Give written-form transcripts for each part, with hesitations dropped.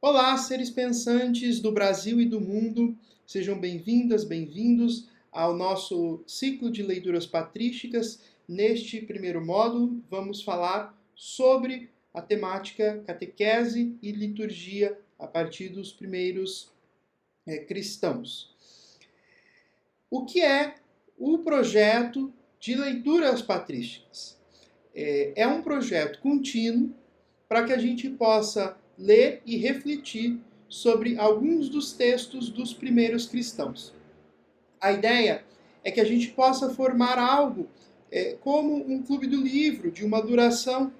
Olá, seres pensantes do Brasil e do mundo, sejam bem-vindas, bem-vindos ao nosso ciclo de leituras patrísticas. Neste primeiro módulo, vamos falar sobre a temática catequese e liturgia a partir dos primeiros cristãos. O que é o projeto de leituras patrísticas? É um projeto contínuo para que a gente possa ler e refletir sobre alguns dos textos dos primeiros cristãos. A ideia é que a gente possa formar algo como um clube do livro, de uma duração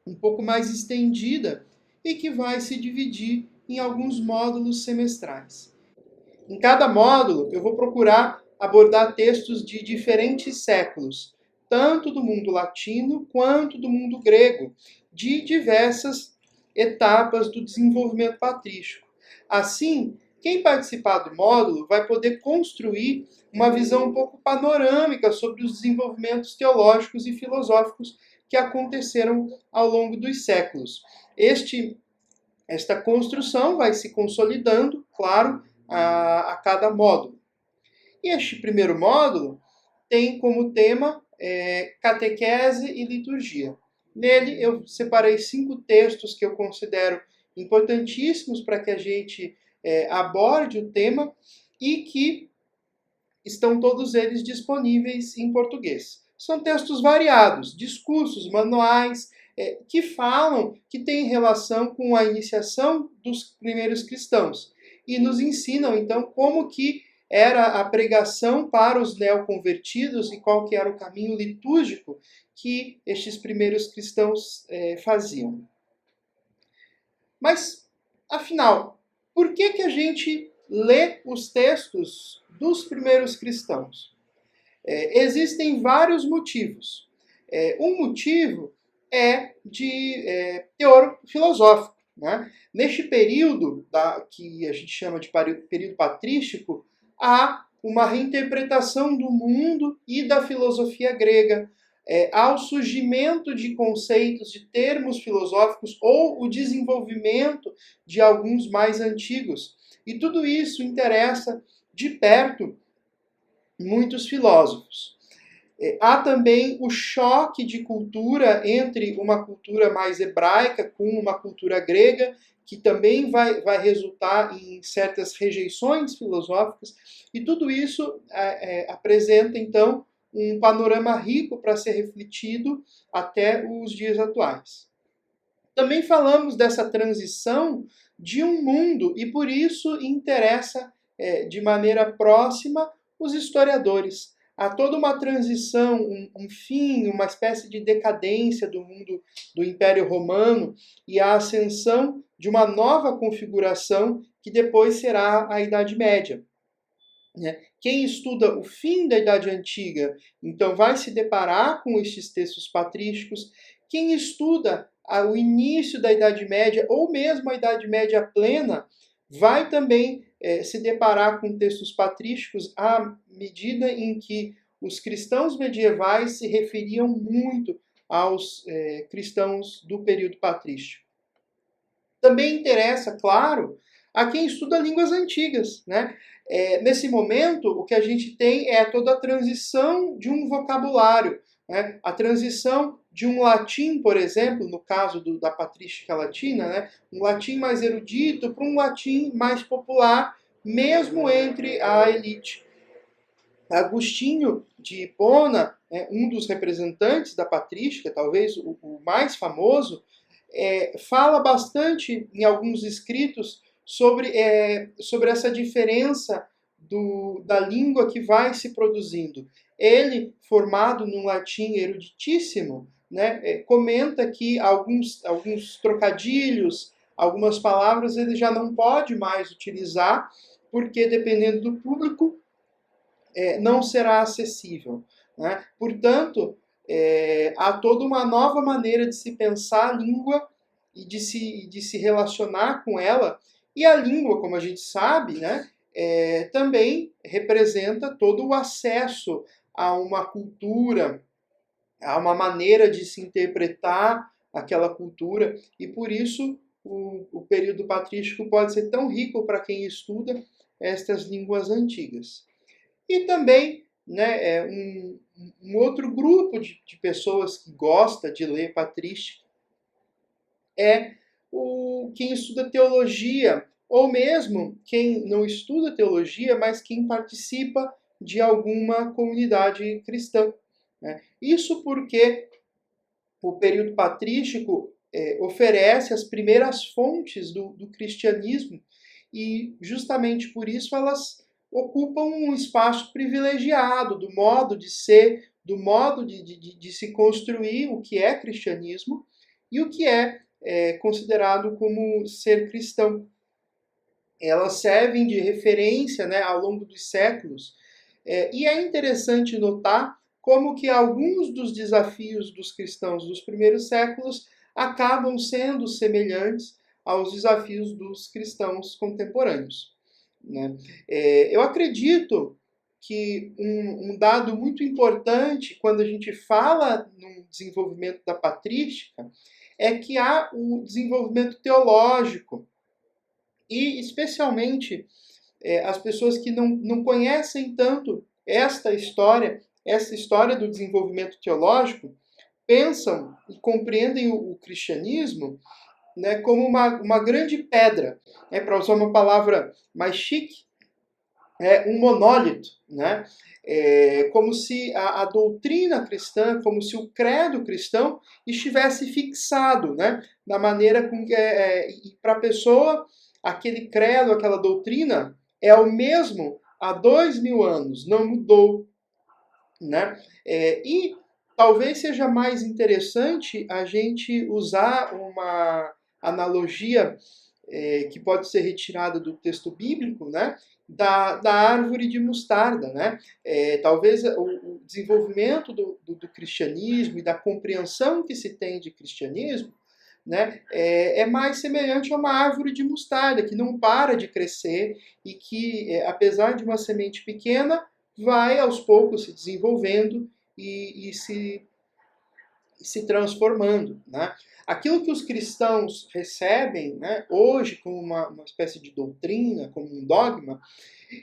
um pouco mais estendida e que vai se dividir em alguns módulos semestrais. Em cada módulo, eu vou procurar abordar textos de diferentes séculos, tanto do mundo latino quanto do mundo grego, de diversas etapas do desenvolvimento patrístico. Assim, quem participar do módulo vai poder construir uma visão um pouco panorâmica sobre os desenvolvimentos teológicos e filosóficos que aconteceram ao longo dos séculos. Esta construção vai se consolidando, claro, a cada módulo. E este primeiro módulo tem como tema catequese e liturgia. Nele eu separei 5 textos que eu considero importantíssimos para que a gente aborde o tema e que estão todos eles disponíveis em português. São textos variados, discursos, manuais, que falam, que têm relação com a iniciação dos primeiros cristãos e nos ensinam, então, como que era a pregação para os neoconvertidos e qual que era o caminho litúrgico que estes primeiros cristãos faziam. Mas, afinal, por que a gente lê os textos dos primeiros cristãos? Existem vários motivos. Um motivo é de teor filosófico. Né? Neste período, que a gente chama de período patrístico, há uma reinterpretação do mundo e da filosofia grega, ao surgimento de conceitos, de termos filosóficos ou o desenvolvimento de alguns mais antigos. E tudo isso interessa de perto muitos filósofos. Há também o choque de cultura entre uma cultura mais hebraica com uma cultura grega, que também vai resultar em certas rejeições filosóficas, e tudo isso apresenta, então, um panorama rico para ser refletido até os dias atuais. Também falamos dessa transição de um mundo, e por isso interessa de maneira próxima os historiadores. Há toda uma transição, um fim, uma espécie de decadência do mundo do Império Romano e a ascensão de uma nova configuração que depois será a Idade Média. Quem estuda o fim da Idade Antiga, então vai se deparar com estes textos patrísticos. Quem estuda o início da Idade Média, ou mesmo a Idade Média plena, vai também se deparar com textos patrísticos à medida em que os cristãos medievais se referiam muito aos cristãos do período patrístico. Também interessa, claro, a quem estuda línguas antigas. Né? Nesse momento, o que a gente tem é toda a transição de um vocabulário, né? A transição de um latim, por exemplo, no caso da patrística latina, né? Um latim mais erudito para um latim mais popular, mesmo entre a elite. Agostinho de Hipona, um dos representantes da patrística, talvez o mais famoso, fala bastante em alguns escritos sobre essa diferença da língua que vai se produzindo. Ele, formado num latim eruditíssimo, né, comenta que alguns trocadilhos, algumas palavras, ele já não pode mais utilizar, porque, dependendo do público, não será acessível. Né? Portanto, há toda uma nova maneira de se pensar a língua e de se relacionar com ela. E a língua, como a gente sabe, né, também representa todo o acesso a uma cultura, a uma maneira de se interpretar aquela cultura, e por isso o período patrístico pode ser tão rico para quem estuda estas línguas antigas. E também, né, um outro grupo de pessoas que gosta de ler patrística é quem estuda teologia, ou mesmo quem não estuda teologia, mas quem participa de alguma comunidade cristã, né? Isso porque o período patrístico oferece as primeiras fontes do cristianismo e justamente por isso elas ocupam um espaço privilegiado do modo de ser, do modo de se construir o que é cristianismo e o que é considerado como ser cristão. Elas servem de referência, né, ao longo dos séculos. E é interessante notar como que alguns dos desafios dos cristãos dos primeiros séculos acabam sendo semelhantes aos desafios dos cristãos contemporâneos, né? Eu acredito que um dado muito importante quando a gente fala no desenvolvimento da patrística é que há o desenvolvimento teológico e, especialmente, as pessoas que não conhecem tanto essa história do desenvolvimento teológico, pensam e compreendem o cristianismo, né, como uma grande pedra, para usar uma palavra mais chique, um monólito, né? Como se a doutrina cristã, como se o credo cristão estivesse fixado, né? Na maneira com que para a pessoa aquele credo, aquela doutrina é o mesmo há 2000 anos, não mudou, né? E talvez seja mais interessante a gente usar uma analogia que pode ser retirada do texto bíblico, né? Da árvore de mostarda, né? Talvez o desenvolvimento do cristianismo e da compreensão que se tem de cristianismo, né, é mais semelhante a uma árvore de mostarda, que não para de crescer e que, apesar de uma semente pequena, vai aos poucos se desenvolvendo e se transformando, né? Aquilo que os cristãos recebem, né, hoje como uma espécie de doutrina, como um dogma,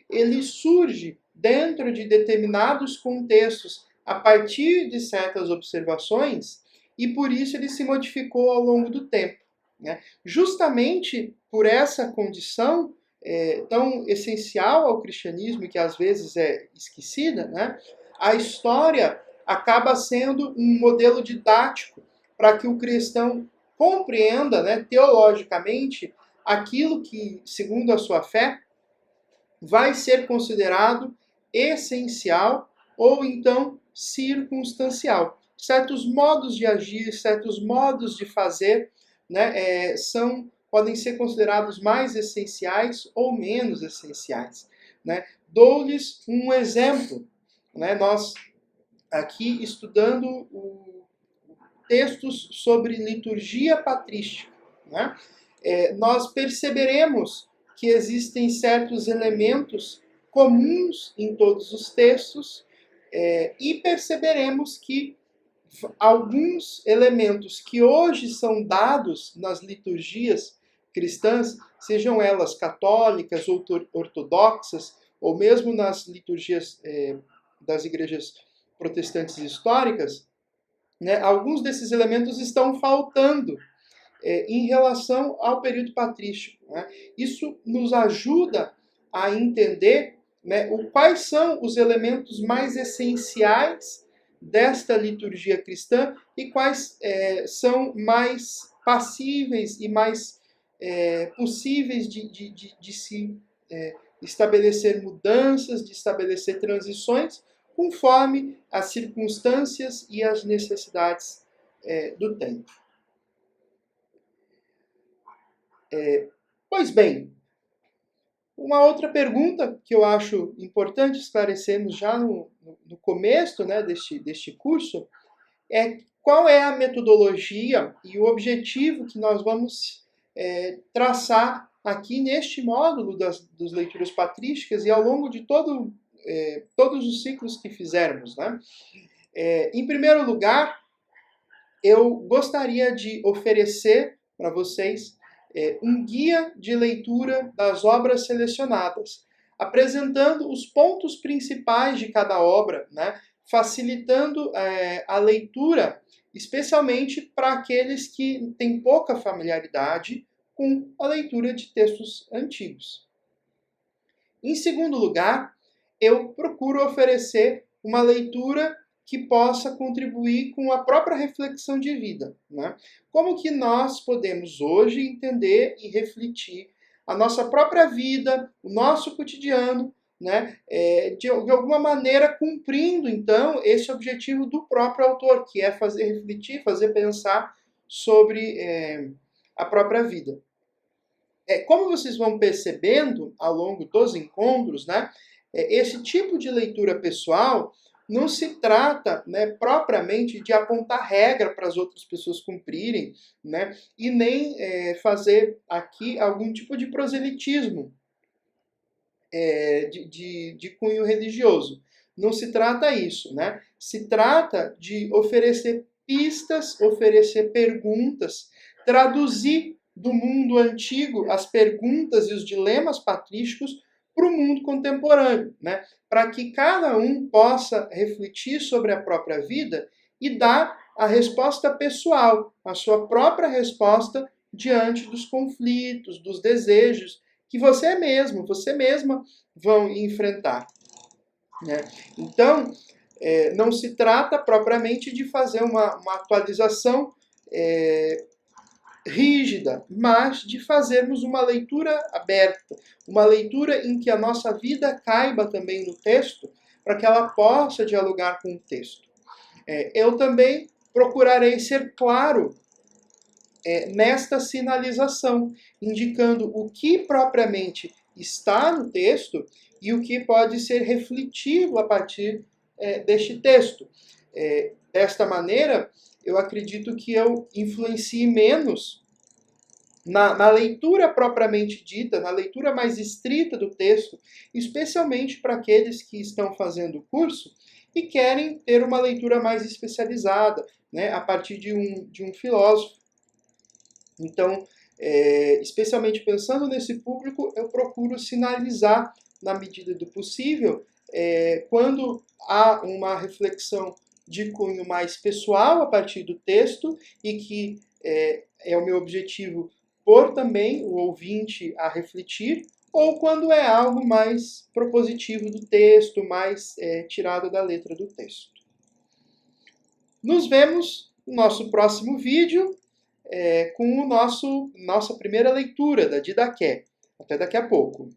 ele surge dentro de determinados contextos, a partir de certas observações, e por isso ele se modificou ao longo do tempo, né? Justamente por essa condição tão essencial ao cristianismo, e que às vezes é esquecida, né? A história acaba sendo um modelo didático para que o cristão compreenda, né, teologicamente aquilo que, segundo a sua fé, vai ser considerado essencial ou então circunstancial. Certos modos de agir, certos modos de fazer, né, podem ser considerados mais essenciais ou menos essenciais, né? Dou-lhes um exemplo, né? Nós aqui estudando textos sobre liturgia patrística, né? Nós perceberemos que existem certos elementos comuns em todos os textos e perceberemos que alguns elementos que hoje são dados nas liturgias cristãs, sejam elas católicas ou ortodoxas, ou mesmo nas liturgias das igrejas protestantes históricas, né, alguns desses elementos estão faltando em relação ao período patrístico, né? Isso nos ajuda a entender, né, quais são os elementos mais essenciais desta liturgia cristã e quais são mais passíveis e mais possíveis de se estabelecer mudanças, de estabelecer transições, conforme as circunstâncias e as necessidades do tempo. Pois bem, uma outra pergunta que eu acho importante esclarecermos já no começo, né, deste curso é qual é a metodologia e o objetivo que nós vamos traçar aqui neste módulo das leituras patrísticas e ao longo de todos os ciclos que fizermos, né? Em primeiro lugar, eu gostaria de oferecer para vocês um guia de leitura das obras selecionadas, apresentando os pontos principais de cada obra, né, facilitando a leitura, especialmente para aqueles que têm pouca familiaridade com a leitura de textos antigos. Em segundo lugar, eu procuro oferecer uma leitura que possa contribuir com a própria reflexão de vida, né? Como que nós podemos hoje entender e refletir a nossa própria vida, o nosso cotidiano, né? De alguma maneira cumprindo, então, esse objetivo do próprio autor, que é fazer refletir, fazer pensar sobre a própria vida. Como vocês vão percebendo ao longo dos encontros, né, esse tipo de leitura pessoal não se trata, né, propriamente de apontar regra para as outras pessoas cumprirem, né, e nem fazer aqui algum tipo de proselitismo de cunho religioso. Não se trata isso, né? Se trata de oferecer pistas, oferecer perguntas, traduzir do mundo antigo as perguntas e os dilemas patrísticos para o mundo contemporâneo, né? Para que cada um possa refletir sobre a própria vida e dar a resposta pessoal, a sua própria resposta diante dos conflitos, dos desejos que você mesmo, você mesma vão enfrentar, né? Então, não se trata propriamente de fazer uma atualização rígida, mas de fazermos uma leitura aberta, uma leitura em que a nossa vida caiba também no texto, para que ela possa dialogar com o texto. Eu também procurarei ser claro nesta sinalização, indicando o que propriamente está no texto e o que pode ser refletido a partir deste texto. Desta maneira, eu acredito que eu influencie menos na leitura propriamente dita, na leitura mais estrita do texto, especialmente para aqueles que estão fazendo o curso e querem ter uma leitura mais especializada, né, a partir de um filósofo. Então, especialmente pensando nesse público, eu procuro sinalizar, na medida do possível, quando há uma reflexão de cunho mais pessoal a partir do texto e que é o meu objetivo pôr também o ouvinte a refletir, ou quando é algo mais propositivo do texto, mais tirado da letra do texto. Nos vemos no nosso próximo vídeo com nossa primeira leitura da Didaqué. Até daqui a pouco.